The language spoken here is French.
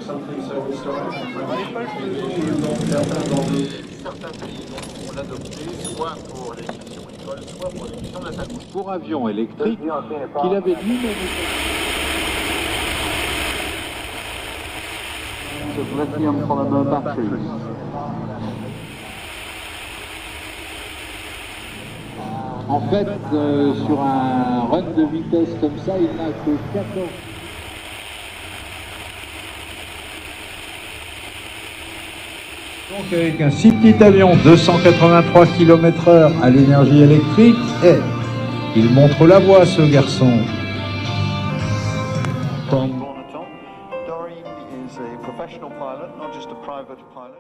Certains pays vont l'adopter, soit pour les missions écoles, soit pour les missions navales. Pour avion électrique qu'il avait lui-même lithium polymer batteries. En fait, sur un run de vitesse comme ça, il n'a que 14. donc avec un si petit avion 283 km/h à l'énergie électrique, et il montre la voie, ce garçon. Doreen is a professional pilot, not just a private pilot.